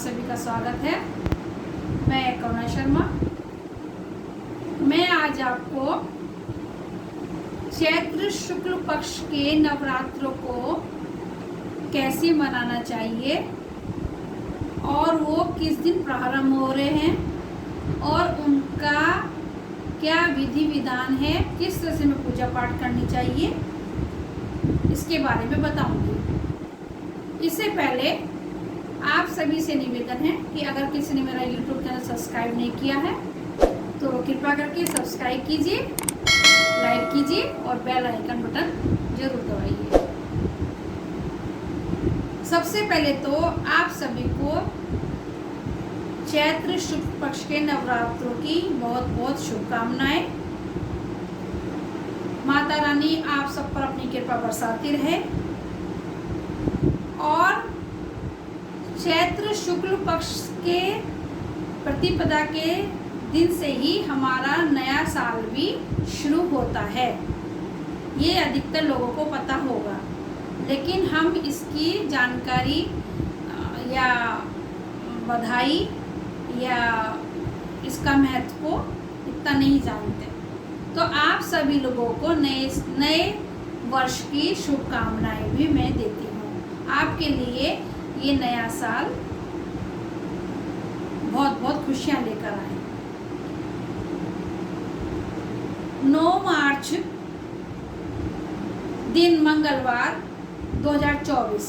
सभी का स्वागत है। मैं करुणा शर्मा। मैं आज आपको चैत्र शुक्ल पक्ष के नवरात्रों को कैसे मनाना चाहिए और वो किस दिन प्रारंभ हो रहे हैं और उनका क्या विधि विधान है, किस तरह से हमें पूजा पाठ करनी चाहिए, इसके बारे में बताऊंगी। इससे पहले आप सभी से निवेदन है कि अगर किसी ने मेरा YouTube चैनल सब्सक्राइब नहीं किया है तो कृपया करके सब्सक्राइब कीजिए, लाइक कीजिए और बेल आइकन बटन जरूर दबाइए। सबसे पहले तो आप सभी को चैत्र शुक्ल पक्ष के नवरात्रों की बहुत बहुत शुभकामनाएं। माता रानी आप सब पर अपनी कृपा बरसाती रहे और चैत्र शुक्ल पक्ष के प्रतिपदा के दिन से ही हमारा नया साल भी शुरू होता है। ये अधिकतर लोगों को पता होगा, लेकिन हम इसकी जानकारी या बधाई या इसका महत्व को इतना नहीं जानते। तो आप सभी लोगों को नए वर्ष की शुभकामनाएं भी मैं देती हूँ। आपके लिए ये नया साल बहुत बहुत खुशियां लेकर आए। 9 मार्च दिन मंगलवार 2024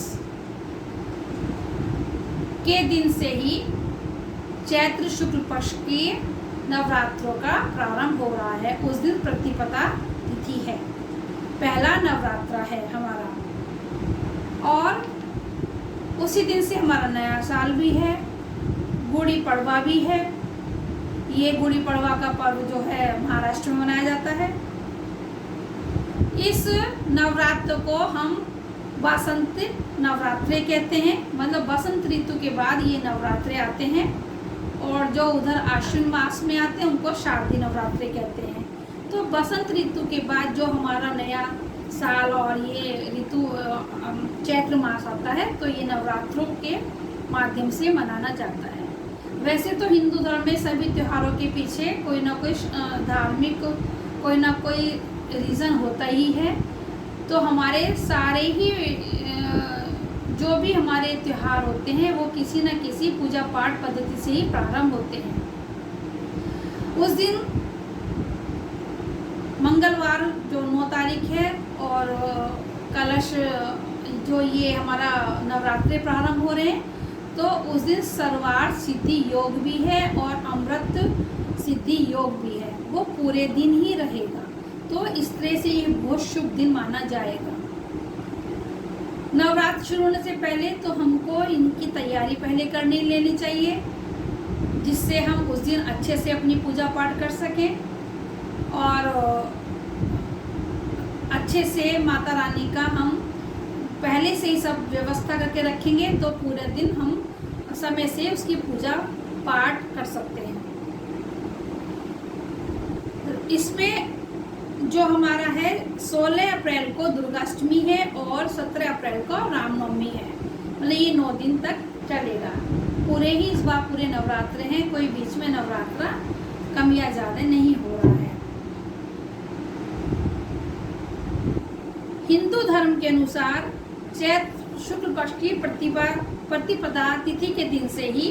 के दिन से ही चैत्र शुक्ल पक्ष के नवरात्रों का प्रारंभ हो रहा है। उस दिन प्रतिपदा तिथि है, पहला नवरात्र है हमारा और उसी दिन से हमारा नया साल भी है, गुड़ी पड़वा भी है। ये गुड़ी पड़वा का पर्व जो है महाराष्ट्र में मनाया जाता है। इस नवरात्र को हम बसंत नवरात्रे कहते हैं, मतलब बसंत ऋतु के बाद ये नवरात्रे आते हैं और जो उधर आश्विन मास में आते हैं उनको शारदीय नवरात्रे कहते हैं। तो बसंत ऋतु के बाद जो हमारा नया साल और ये ऋतु चैत्र मास आता है, तो ये नवरात्रों के माध्यम से मनाना जाता है। वैसे तो हिंदू धर्म में सभी त्योहारों के पीछे कोई ना कोई धार्मिक कोई ना कोई रीज़न होता ही है। तो हमारे सारे ही जो भी हमारे त्योहार होते हैं वो किसी न किसी पूजा पाठ पद्धति से ही प्रारंभ होते हैं। उस दिन मंगलवार जो 9 तारीख है और कलश जो ये हमारा नवरात्रे प्रारंभ हो रहे हैं, तो उस दिन सर्वार्थ सिद्धि योग भी है और अमृत सिद्धि योग भी है। वो पूरे दिन ही रहेगा, तो इस तरह से ये बहुत शुभ दिन माना जाएगा। नवरात्र शुरू होने से पहले तो हमको इनकी तैयारी पहले करनी लेनी चाहिए, जिससे हम उस दिन अच्छे से अपनी पूजा पाठ कर सकें और अच्छे से माता रानी का हम पहले से ही सब व्यवस्था करके रखेंगे, तो पूरे दिन हम समय से उसकी पूजा पाठ कर सकते हैं। इसमें जो हमारा है 16 अप्रैल को दुर्गाष्टमी है और 17 अप्रैल को रामनवमी है। मतलब ये 9 दिन तक चलेगा। पूरे ही इस बार पूरे नवरात्र हैं, कोई बीच में नवरात्र कम या ज़्यादा नहीं हो रहा है। हिंदू धर्म के अनुसार चैत्र शुक्ल पक्ष की प्रतिपदा तिथि के दिन से ही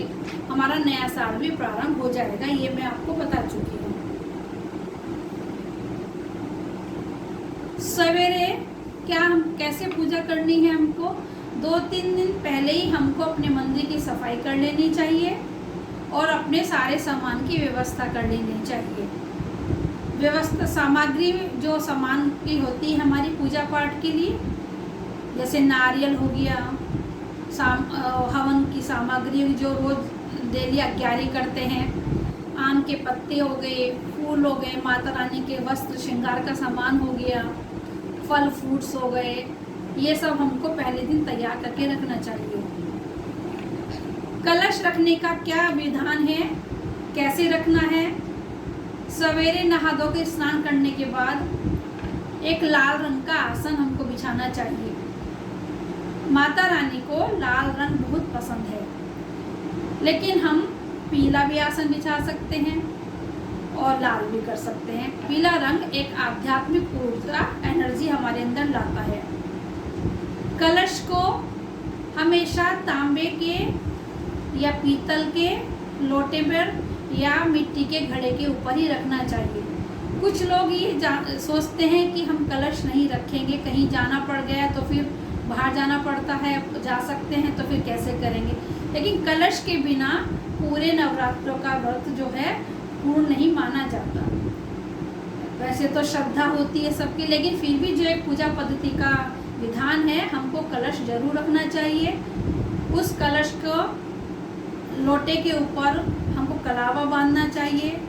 हमारा नया साल भी प्रारंभ हो जाएगा। ये मैं आपको बता चुकी हूँ। सवेरे क्या हम कैसे पूजा करनी है, हमको 2-3 दिन पहले ही हमको अपने मंदिर की सफाई कर लेनी चाहिए और अपने सारे सामान की व्यवस्था कर लेनी चाहिए। व्यवस्था सामग्री जो सामान की होती है हमारी पूजा पाठ के लिए, जैसे नारियल हो गया, हवन की सामग्री जो रोज़ डेली अग्यारी करते हैं, आम के पत्ते हो गए, फूल हो गए, माता रानी के वस्त्र श्रृंगार का सामान हो गया, फल फ्रूट्स हो गए, ये सब हमको पहले दिन तैयार करके रखना चाहिए। कलश रखने का क्या विधान है, कैसे रखना है? सवेरे नहा धो के स्नान करने के बाद एक लाल रंग का आसन हमको बिछाना चाहिए। माता रानी को लाल रंग बहुत पसंद है। लेकिन हम पीला भी आसन बिछा सकते हैं और लाल भी कर सकते हैं। पीला रंग एक आध्यात्मिक ऊर्जा, एनर्जी हमारे अंदर लाता है। कलश को हमेशा तांबे के या पीतल के लोटे पर या मिट्टी के घड़े के ऊपर ही रखना चाहिए। कुछ लोग ये सोचते हैं कि हम कलश नहीं रखेंगे, कहीं जाना पड़ गया तो फिर बाहर जाना पड़ता है, जा सकते हैं तो फिर कैसे करेंगे। लेकिन कलश के बिना पूरे नवरात्रों का व्रत जो है पूर्ण नहीं माना जाता। वैसे तो श्रद्धा होती है सबकी, लेकिन फिर भी जो एक पूजा पद्धति का विधान है, हमको कलश जरूर रखना चाहिए। उस कलश को लोटे के ऊपर हमको कलावा बांधना चाहिए।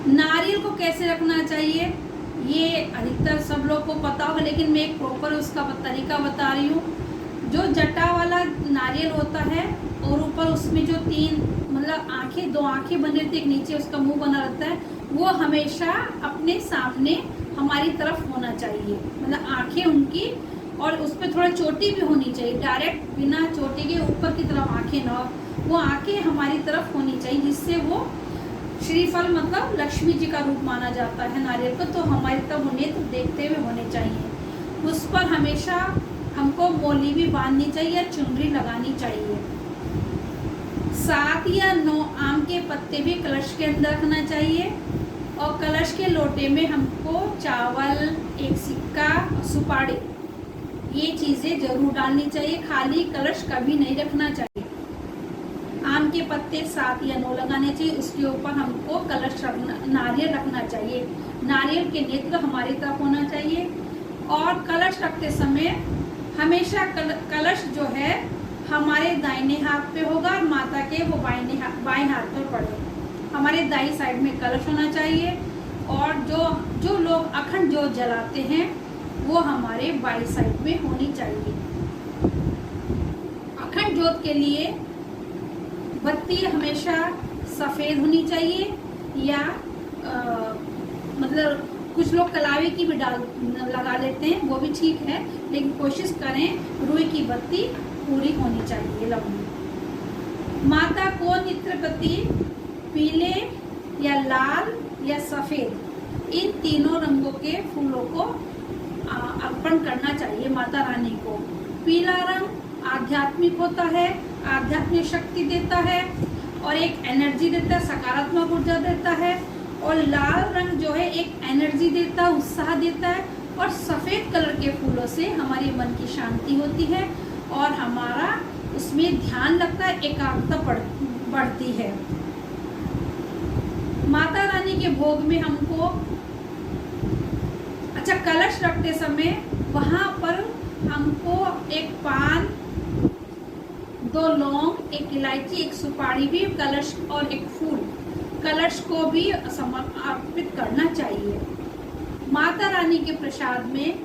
नारियल को कैसे रखना चाहिए ये अधिकतर सब लोग को पता होगा, लेकिन मैं एक प्रॉपर उसका तरीका बता रही हूँ। जो जटा वाला नारियल होता है और ऊपर उसमें जो तीन मतलब आंखें, दो आंखें बनी रहती है, एक नीचे उसका मुंह बना रहता है, वो हमेशा अपने सामने हमारी तरफ होना चाहिए। मतलब आंखें उनकी, और उस पर थोड़ा चोटी भी होनी चाहिए, डायरेक्ट बिना चोटी के ऊपर की तरफ आंखें ना, वो आंखें हमारी तरफ होनी चाहिए, जिससे वो श्रीफल मतलब लक्ष्मी जी का रूप माना जाता है नारियल को। तो हमारी तरफ उन्हें तो देखते हुए होने चाहिए। उस पर हमेशा हमको मोली भी बांधनी चाहिए, चुनरी लगानी चाहिए। 7 या 9 आम के पत्ते भी कलश के अंदर रखना चाहिए। और कलश के लोटे में हमको चावल, एक सिक्का, सुपारी, ये चीज़ें जरूर डालनी चाहिए। खाली कलश कभी नहीं रखना चाहिए। आम के पत्ते 7 या 9 लगाने चाहिए। उसके ऊपर हमको कलश नारियल रखना चाहिए। नारियल के नेत्र हमारी तरफ होना चाहिए। और कलश रखते समय हमेशा कलश जो है हमारे दाहिने हाथ पे होगा और माता के वो बाएं हाथ पर पड़े। हमारे दाई साइड में कलश होना चाहिए। और जो लोग अखंड जोत जलाते हैं वो हमारे बाई साइड में होनी चाहिए। अखंड जोत के लिए बत्ती हमेशा सफ़ेद होनी चाहिए, या मतलब कुछ लोग कलावे की भी लगा लेते हैं, वो भी ठीक है, लेकिन कोशिश करें रुई की बत्ती पूरी होनी चाहिए, लंबी। माता को नित्य प्रति पीले या लाल या सफ़ेद, इन तीनों रंगों के फूलों को अर्पण करना चाहिए माता रानी को। पीला रंग आध्यात्मिक होता है, आध्यात्मिक शक्ति देता है और एक एनर्जी देता है, सकारात्मक ऊर्जा देता है। और लाल रंग जो है एक एनर्जी देता है, उत्साह देता है। और सफ़ेद कलर के फूलों से हमारे मन की शांति होती है और हमारा उसमें ध्यान लगता है, एकाग्रता बढ़ती है। माता रानी के भोग में हमको कलश रखते समय वहाँ पर हमको एक पान, 2 लौंग, एक इलायची, एक सुपारी भी कलश और एक फूल कलश को भी समर्पित करना चाहिए। माता रानी के प्रसाद में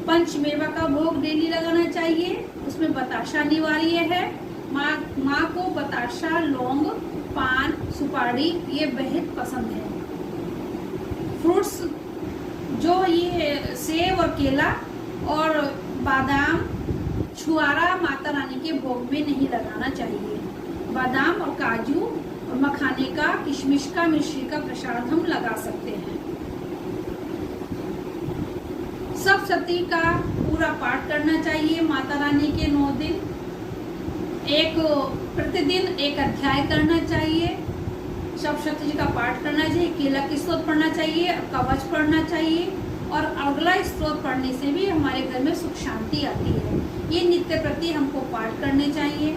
पंचमेवा का भोग डेली लगाना चाहिए। उसमें बताशा अनिवार्य है। माँ को बताशा, लौंग, पान, सुपारी ये बेहद पसंद है। फ्रूट्स जो ये सेब और केला और बादाम, छुआरा माता रानी के भोग में नहीं लगाना चाहिए। बादाम और काजू और मखाने का, किशमिश का, मिश्री का प्रसाद हम लगा सकते हैं। सप्तशती का पूरा पाठ करना चाहिए माता रानी के 9 दिन। प्रतिदिन एक अध्याय करना चाहिए। सप्तशती जी का पाठ करना चाहिए। केला की स्तोत्र पढ़ना चाहिए, कवच पढ़ना चाहिए। और अगला स्तोत्र पढ़ने से भी हमारे घर में सुख शांति आती है। ये नित्य प्रति हमको पाठ करने चाहिए।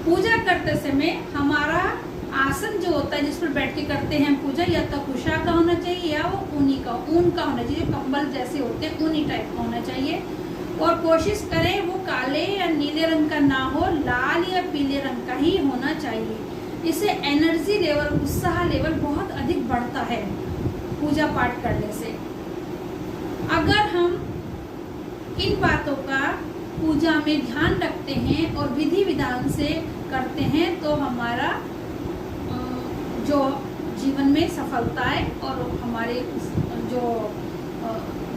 पूजा करते समय हमारा आसन जो होता है जिस पर बैठ के करते हैं पूजा, या तो कुशा का होना चाहिए या वो ऊन का होना चाहिए। कंबल जैसे होते हैं ऊनी टाइप का होना चाहिए। और कोशिश करें वो काले या नीले रंग का ना हो, लाल या पीले रंग का ही होना चाहिए। इससे एनर्जी लेवल, उत्साह लेवल बहुत अधिक बढ़ता है पूजा पाठ करने से। अगर हम इन बातों का पूजा में ध्यान रखते हैं और विधि विधान से करते हैं तो हमारा जो जीवन में सफलताएं और हमारे जो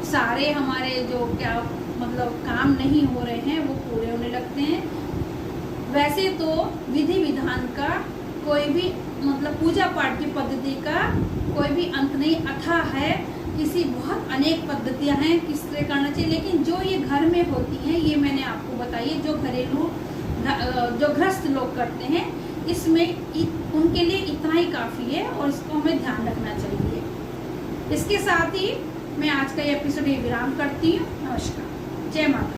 सारे हमारे जो क्या मतलब काम नहीं हो रहे हैं वो पूरे होने लगते हैं। वैसे तो विधि विधान का कोई भी मतलब पूजा पाठ की पद्धति का कोई भी अंत नहीं, अथाह है, किसी बहुत अनेक पद्धतियां हैं किस तरह करना चाहिए, लेकिन जो ये घर में होती हैं ये मैंने आपको बताई है, जो घरेलू जो गृहस्थ लोग करते हैं इसमें उनके लिए इतना ही काफ़ी है और इसको हमें ध्यान रखना चाहिए। इसके साथ ही मैं आज का ये एपिसोड विराम करती हूँ। नमस्कार, जय माता।